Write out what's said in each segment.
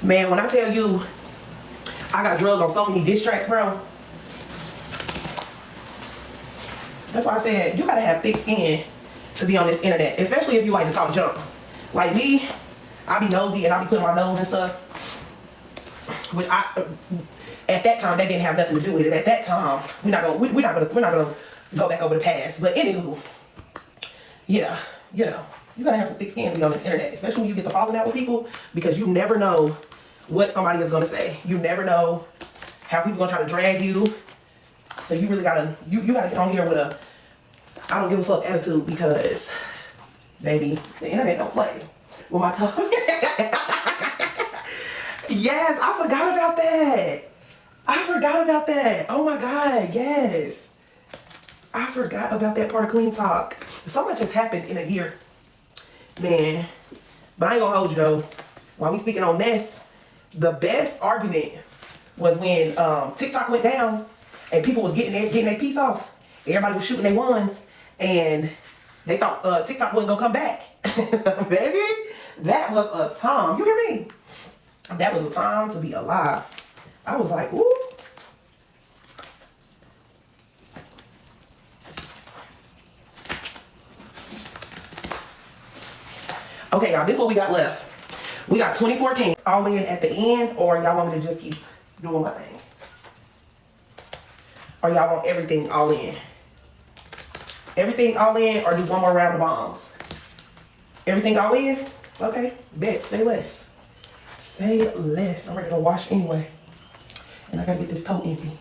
Man, when I tell you I got drugged on so many diss tracks, bro. That's why I said you gotta have thick skin to be on this internet, especially if you like to talk junk. Like me, I be nosy and I be putting my nose and stuff. Which at that time that didn't have nothing to do with it. At that time, we're not gonna go back over the past. But anywho, yeah, you know, you gotta have some thick skin to be on this internet, especially when you get to falling out with people, because you never know what somebody is gonna say. You never know how people gonna try to drag you. So you really gotta you gotta get on here with a I don't give a fuck attitude, because baby, the internet don't play with my tongue. Yes, I forgot about that. I forgot about that. Oh my God, yes. I forgot about that part of Clean Talk. So much has happened in a year, man. But I ain't gonna hold you though. While we speaking on mess, the best argument was when TikTok went down and people was getting their piece off. Everybody was shooting their ones and they thought TikTok wasn't gonna come back. Baby, that was a time. You hear me? That was a time to be alive. I was like, ooh. Okay, y'all, this is what we got left. We got 24 cans all in at the end, or y'all want me to just keep doing my thing? Or y'all want everything all in? Everything all in, or do one more round of bombs? Everything all in? Okay, bet, say less. Say less. I'm ready to wash anyway. And I gotta get this tote empty.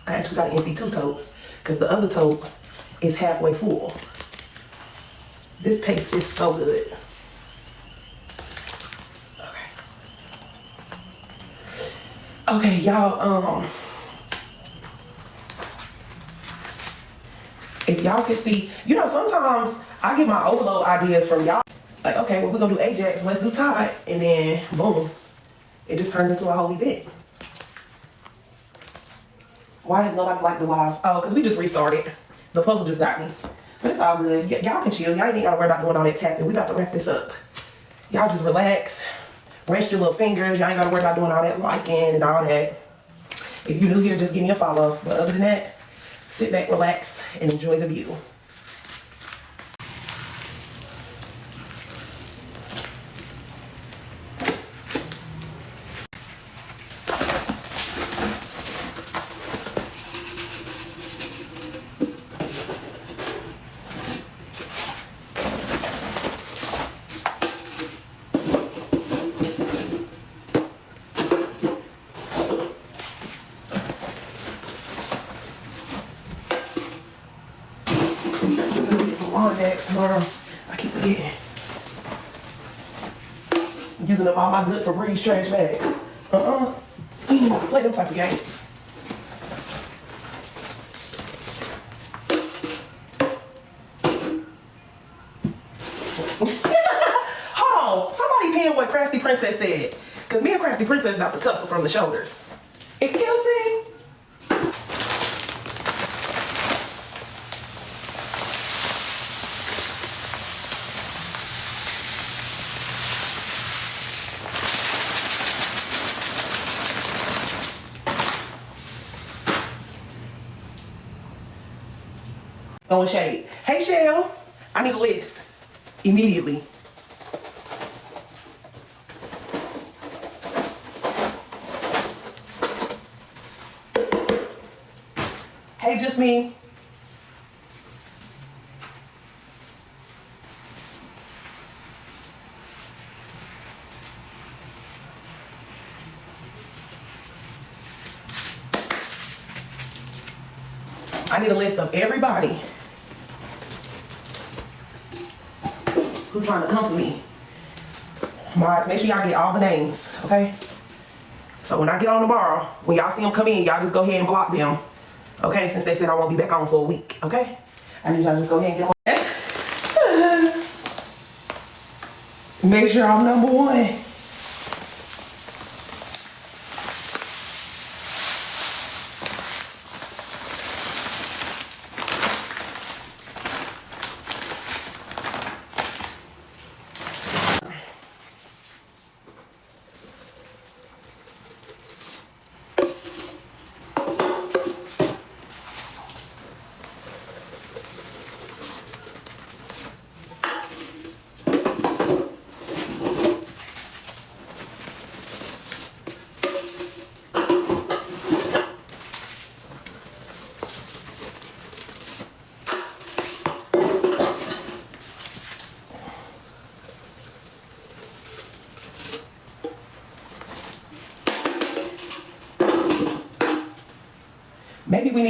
I actually gotta empty 2 totes because the other tote is halfway full. This paste is so good. Okay, y'all, if y'all can see, you know, sometimes I get my overload ideas from y'all. Like, okay, well, we're gonna do Ajax, let's do Tide, and then boom, it just turns into a whole event. Why does nobody like the live? Oh, because we just restarted. The puzzle just got me. But it's all good. Y'all can chill. Y'all ain't gotta worry about doing all that tapping. We about to wrap this up. Y'all just relax. Rest your little fingers. Y'all ain't gotta worry about doing all that liking and all that. If you're new here, just give me a follow. But other than that, sit back, relax, and enjoy the view. On next tomorrow. I keep forgetting. Using up all my good for breeze trash bags. We need to play them type of games. Hold on. Somebody pin what Crafty Princess said. Because me and Crafty Princess about to tussle from the shoulders. Excuse me? Throwing shade. Hey, Shell, I need a list immediately. Hey, just me. I need a list of everybody who's trying to come for me. Mods, make sure y'all get all the names, okay? So when I get on tomorrow, when y'all see them come in, y'all just go ahead and block them, okay? Since they said I won't be back on for a week, okay? I need y'all just go ahead and get them. Make sure I'm number 1.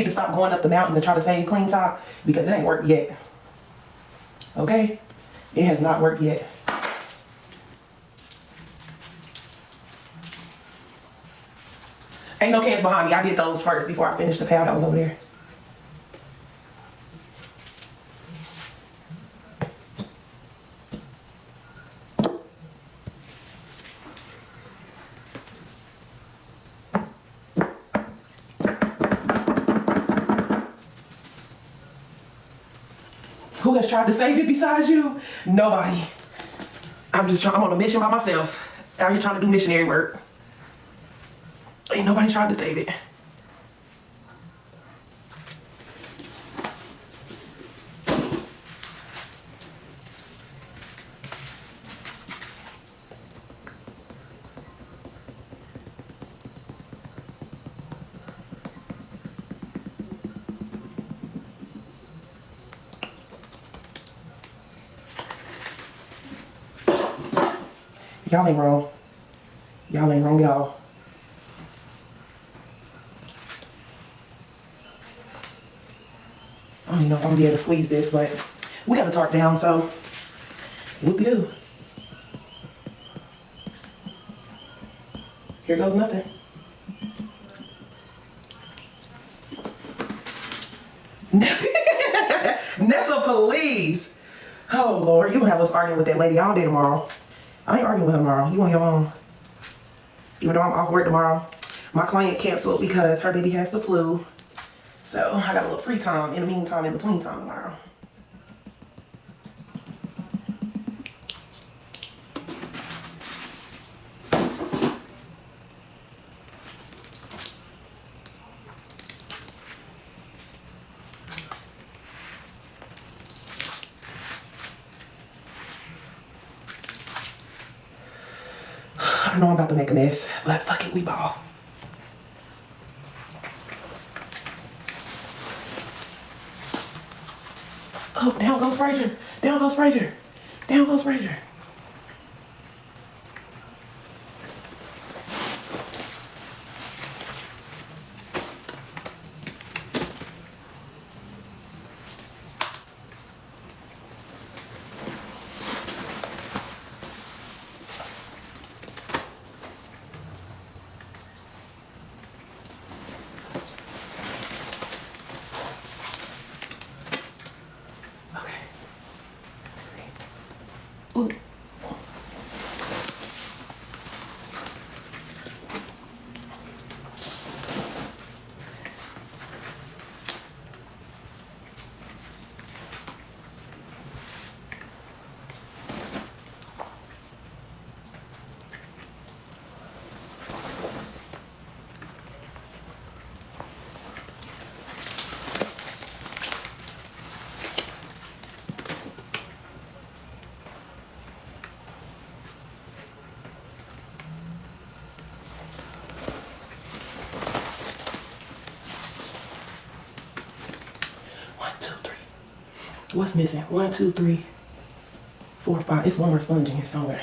need to stop going up the mountain to try to save clean top because it ain't worked yet. Okay? It has not worked yet. Ain't no cans behind me. I did those first before I finished the pal that was over there. Who has tried to save it besides you? Nobody. I'm on a mission by myself. Out here trying to do missionary work. Ain't nobody tried to save it. Y'all ain't wrong. Y'all ain't wrong at all. I don't even know if I'm gonna be able to squeeze this, but we got the tarp down, so whoop-de-doo. Here goes nothing. Nessa, please. Oh, Lord, you gonna have us arguing with that lady all day tomorrow. I ain't arguing with her tomorrow. You on your own. Even though I'm off work tomorrow. My client canceled because her baby has the flu. So I got a little free time in the meantime, in between time tomorrow. I know I'm about to make a mess, but fuck it, we ball. Oh, down goes Frazier. Down goes Frazier. Down goes Frazier. Ooh. What's missing? 1, 2, 3, 4, 5. It's one more sponge in here somewhere.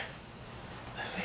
Let's see.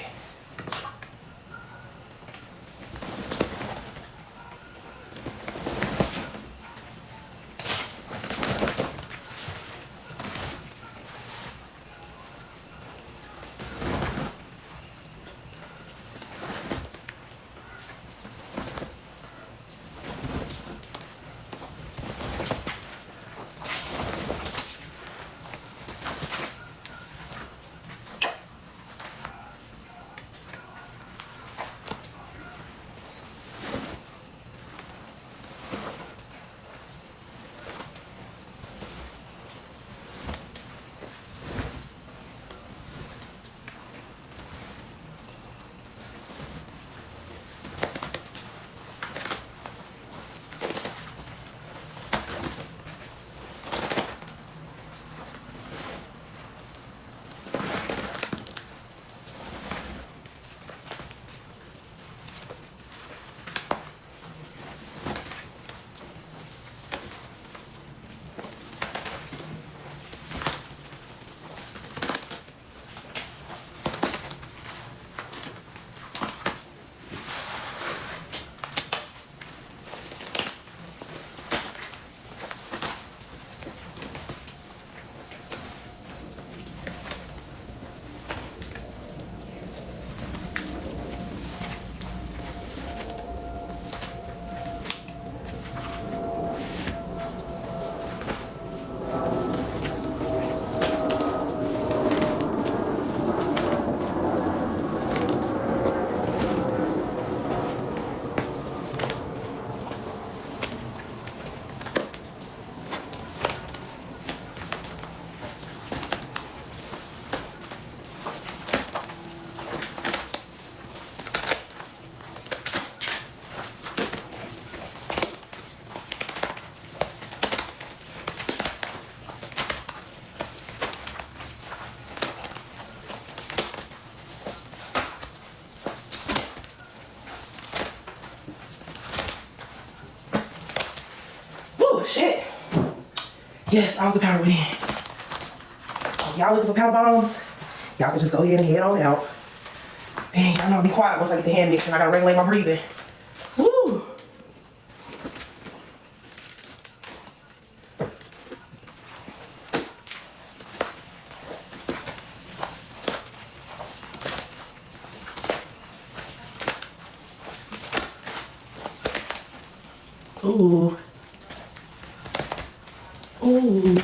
Yes, all the powder went in. Y'all looking for powder bombs? Y'all can just go ahead and head on out. And y'all know I'll be quiet once I get the hand mixing. I gotta regulate my breathing. Woo! Ooh. Ooh.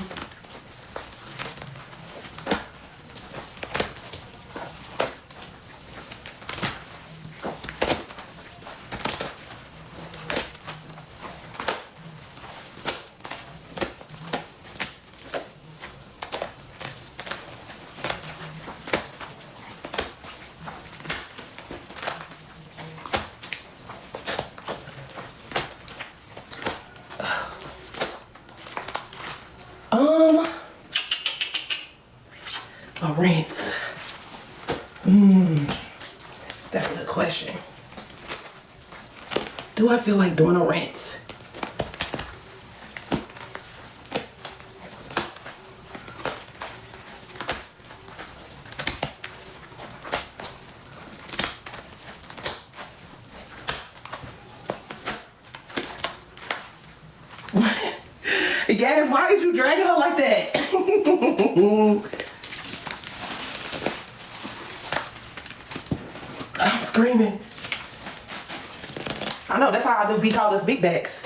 A rinse. That's a good question. Do I feel like doing a rinse? Yes, why is you dragging her like that? I'm screaming. I know, that's how I do be called us big backs.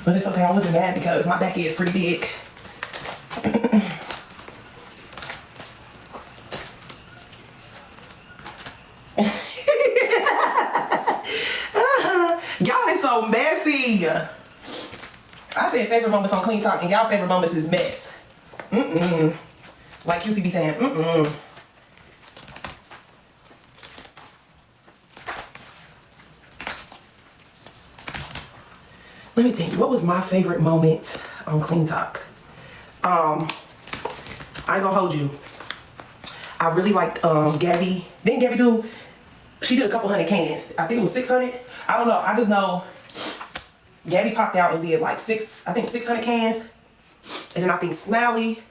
But it's okay, I wasn't mad because my back is pretty big. Y'all is so messy. I said favorite moments on Clean Talk, and y'all favorite moments is mess. Like QC be saying, Let me think, what was my favorite moment on Clean Talk? I ain't gonna hold you. I really liked Gabby. Didn't Gabby do, she did a couple hundred cans. I think it was 600. I don't know, I just know Gabby popped out and did like 600 cans. And then I think Smiley